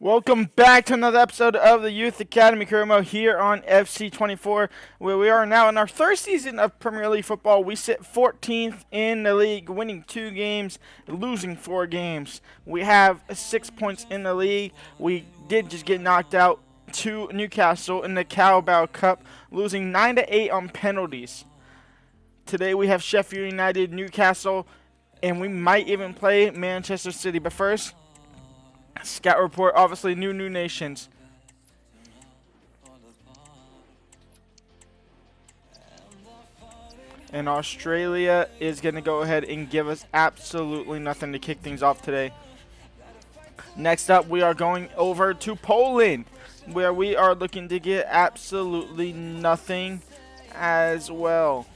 Welcome back to another episode of the Youth Academy Career Mode here on FC24, where we are now in our third season of Premier League football. We sit 14th in the league, winning 2 games, losing 4 games. We have 6 points in the league. We did just get knocked out to Newcastle in the Carabao Cup, losing 9-8 on penalties. Today we have Sheffield United, Newcastle, and we might even play Manchester City. But first, scout report, obviously new nations. And Australia is going to go ahead and give us absolutely nothing to kick things off today. Next up, we are going over to Poland, where we are looking to get absolutely nothing as well.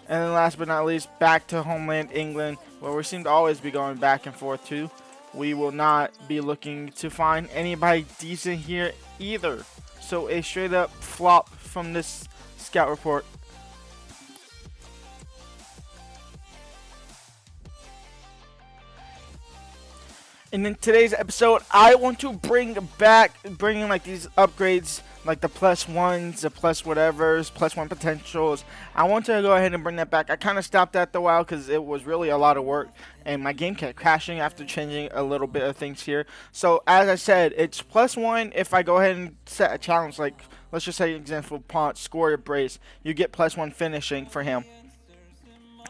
And then last but not least, back to homeland England, where we seem to always be going back and forth to. We will not be looking to find anybody decent here either. So a straight up flop from this scout report. And in today's episode, I want to bring in like these upgrades, like the +1s, the plus whatevers, +1 potentials. I want to go ahead and bring that back. I kind of stopped after a while because it was really a lot of work, and my game kept crashing after changing a little bit of things here. So as I said, it's +1 if I go ahead and set a challenge, like let's just say, example, Pont, score a brace, you get +1 finishing for him.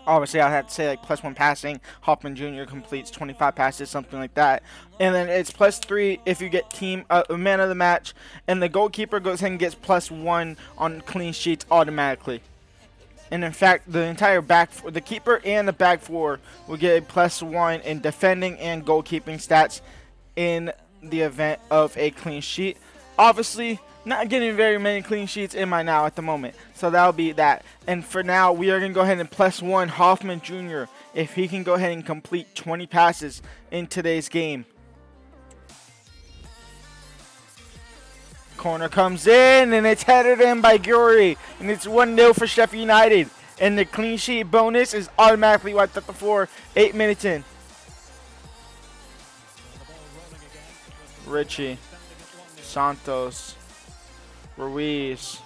Obviously, I had to say like +1 passing. Hoffmann Jr. completes 25 passes, something like that. And then it's +3 if you get man of the match. And the goalkeeper goes ahead and gets +1 on clean sheets automatically. And in fact, the entire the keeper and the back four will get a +1 in defending and goalkeeping stats in the event of a clean sheet. Obviously, not getting very many clean sheets in my now at the moment. So that'll be that. And for now, we are going to go ahead and +1 Hoffmann Jr. if he can go ahead and complete 20 passes in today's game. Corner comes in, and it's headed in by Guri. And it's 1-0 for Sheffield United. And the clean sheet bonus is automatically wiped up before 8 minutes in. Richie. Santos. Ruiz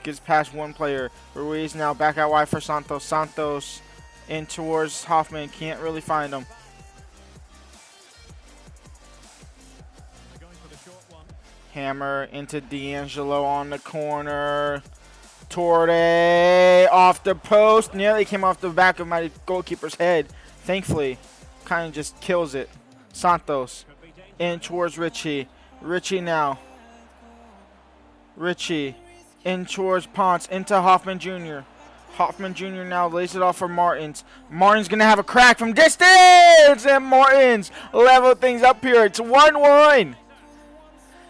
gets past one player. Ruiz now back out wide for Santos. Santos in towards Hoffmann. Can't really find him. Hammer into D'Angelo on the corner. Torre off the post. Nearly came off the back of my goalkeeper's head. Thankfully, kind of just kills it. Santos in towards Richie. Richie now. Richie in towards Ponce into Hoffmann Jr. Hoffmann Jr. now lays it off for Martins. Martins going to have a crack from distance, and Martins level things up here. It's 1-1.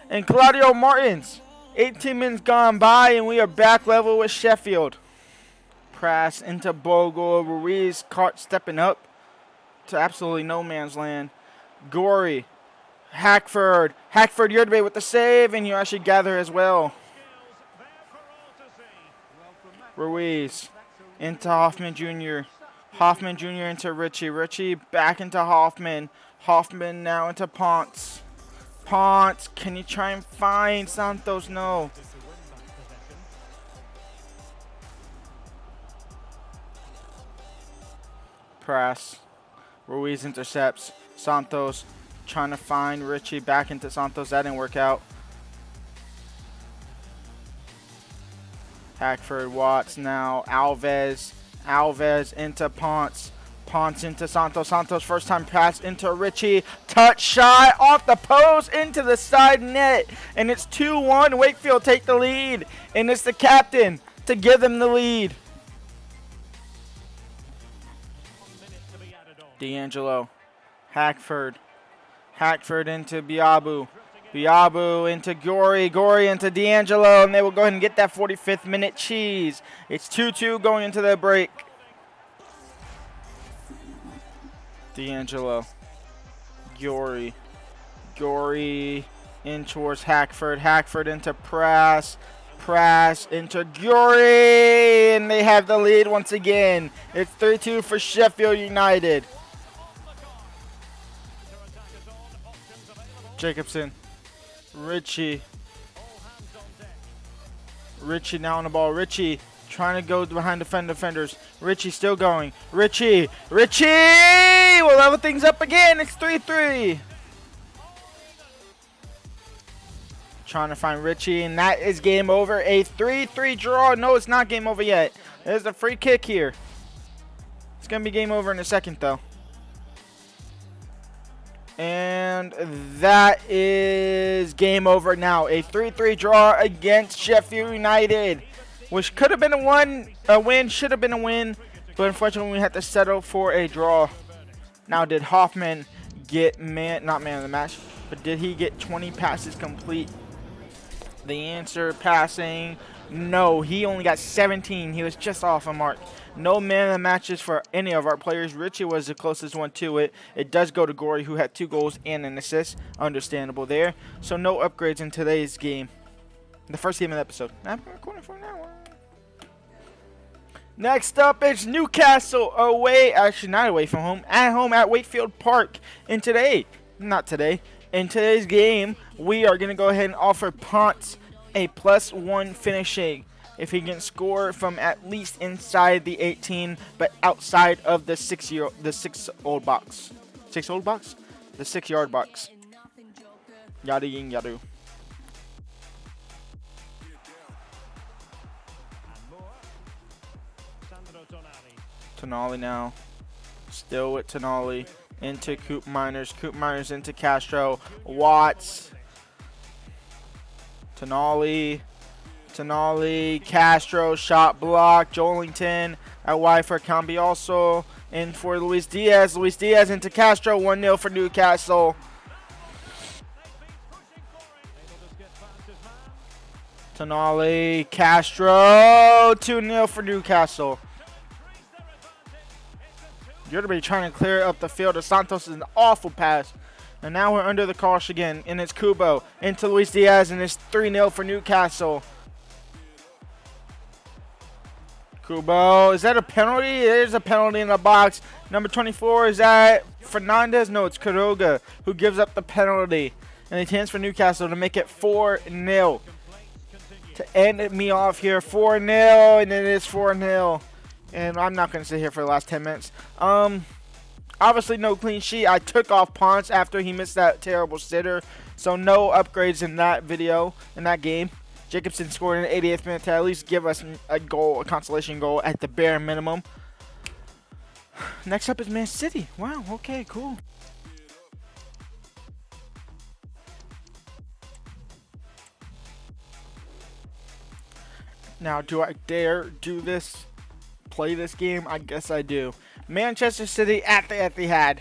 And Claudio Martins, 18 minutes gone by, and we are back level with Sheffield. Press into Bogle. Ruiz caught stepping up to absolutely no man's land. Gory. Hackford, you're debate with the save, and you actually gather as well. Ruiz into Hoffmann Jr. Hoffmann Jr. into Richie. Richie back into Hoffmann. Hoffmann now into Ponce. Ponce, can you try and find Santos? No. Press. Ruiz intercepts. Santos trying to find Richie, back into Santos. That didn't work out. Hackford, Watts now. Alves into Ponce. Ponce into Santos. Santos first time pass into Richie. Touch shot off the post into the side net. And it's 2-1. Wakefield take the lead. And it's the captain to give them the lead. D'Angelo. Hackford into Biabu. Biabu into Gory. Gory into D'Angelo. And they will go ahead and get that 45th minute cheese. It's 2-2 going into the break. D'Angelo. Gory. Gory in towards Hackford. Hackford into Prass. Prass into Gory. And they have the lead once again. It's 3-2 for Sheffield United. Jacobson. Richie. Richie now on the ball. Richie trying to go behind defenders. Richie still going. Richie! We'll level things up again. It's 3-3. Trying to find Richie, and that is game over. A 3-3 draw. No, it's not game over yet. There's a free kick here. It's going to be game over in a second, though. And that is game over now. A 3-3 draw against Sheffield United, which could have been a win, should have been a win, but unfortunately we had to settle for a draw. Now, did Hoffmann get not man of the match, but did he get 20 passes complete? The answer, passing, no. He only got 17. He was just off a mark. No man of the matches for any of our players. Richie was the closest one to it. It does go to Gory, who had 2 goals and an assist. Understandable there. So no upgrades in today's game. The first game of the episode. I'm recording for now. Next up, it's Newcastle away. Actually, not away from home. At home at Wakefield Park. In today's game, we are going to go ahead and offer Ponce a +1 finishing if he can score from at least inside the 18, but outside of the 6-yard box. The 6-yard box. Yada ying yadu. Tonali now. Still with Tonali. Into Coop Miners. Coop Miners into Castro. Watts. Tonali. Castro. Shot block. Jolington. At wide for Cambiaso. In for Luis Diaz. Luis Diaz into Castro. 1-0 for Newcastle. Tonali. Castro. 2-0 for Newcastle. You're going to be trying to clear up the field. De Santos is an awful pass. And now we're under the cosh again. And it's Kubo into Luis Diaz. And it's 3-0 for Newcastle. Kubo. Is that a penalty? There's a penalty in the box. Number 24. Is that Fernandez? No, it's Quiroga who gives up the penalty. And a chance for Newcastle to make it 4-0. To end me off here. 4-0. And it is 4-0. And I'm not going to sit here for the last 10 minutes. Obviously, no clean sheet. I took off Ponce after he missed that terrible sitter. So, no upgrades in that video, in that game. Jacobson scored in the 88th minute to at least give us a goal, a consolation goal at the bare minimum. Next up is Man City. Wow, okay, cool. Now, do I dare do this? Play this game? I guess I do. Manchester City at the Etihad.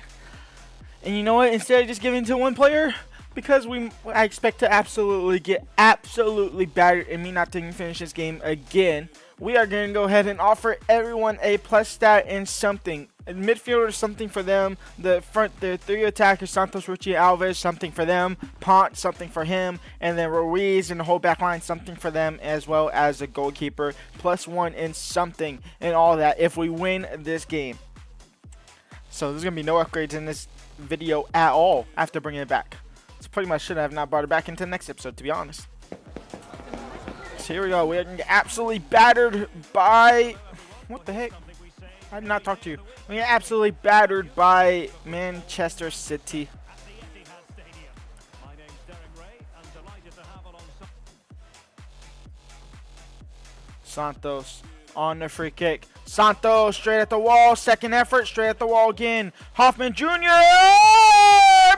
And you know what? Instead of just giving to one player, because I expect to absolutely get battered and me not to finish this game again, we are going to go ahead and offer everyone a plus stat and something. Midfielders, something for them. The 3 attackers, Santos, Richie, Alves, something for them. Ponce, something for him. And then Ruiz and the whole back line, something for them, as well as the goalkeeper. +1 in something and all that if we win this game. So there's going to be no upgrades in this video at all after bringing it back. So pretty much should have not brought it back into the next episode, to be honest. So here we go. We are going to get absolutely battered by... What the heck? I did not talk to you. We get absolutely battered by Manchester City. Santos on the free kick. Santos straight at the wall. Second effort, straight at the wall again. Hoffmann Jr.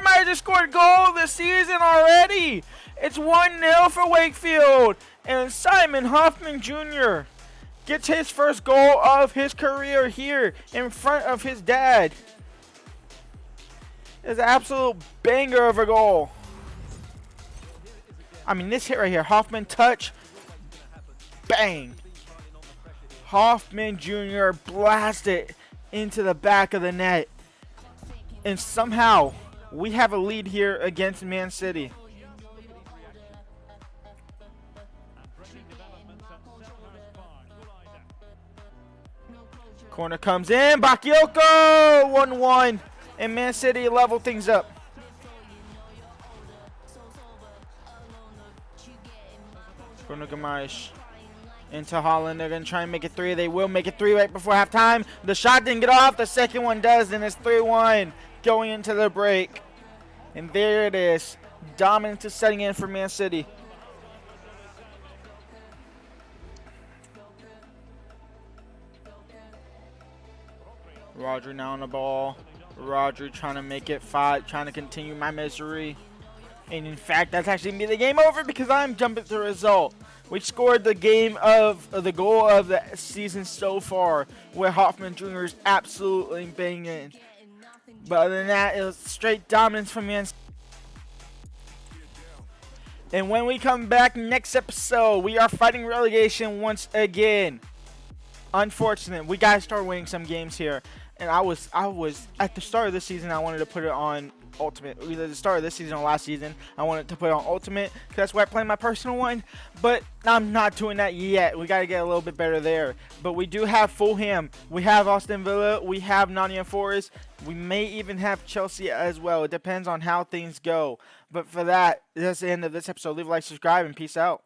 Might have just scored a goal this season already. It's 1-0 for Wakefield. And Simon Hoffmann Jr. gets his first goal of his career here in front of his dad. It's an absolute banger of a goal. I mean, this hit right here. Hoffmann touch. Bang. Hoffmann Jr. blasted into the back of the net. And somehow, we have a lead here against Man City. Corner comes in. Bakayoko! 1-1. And Man City level things up. Bruno Guimaraes into Holland. They're going to try and make it 3. They will make it 3 right before halftime. The shot didn't get off. The second one does, and it's 3-1 going into the break. And there it is. Dominance is setting in for Man City. Rodri now on the ball. Rodri trying to make it 5, trying to continue my misery. And in fact, that's actually going to be the game over because I'm jumping to the result. We scored the the goal of the season so far, where Hoffmann Jr. is absolutely banging. But other than that, it was straight dominance from Man City. And when we come back next episode, we are fighting relegation once again. Unfortunate. We got to start winning some games here. And I was at the start of this season, I wanted to put it on Ultimate. Either the start of this season or last season, I wanted to put it on Ultimate because that's where I play my personal one. But I'm not doing that yet. We got to get a little bit better there. But we do have Fulham. We have Aston Villa. We have Nottingham Forest. We may even have Chelsea as well. It depends on how things go. But for that, that's the end of this episode. Leave a like, subscribe, and peace out.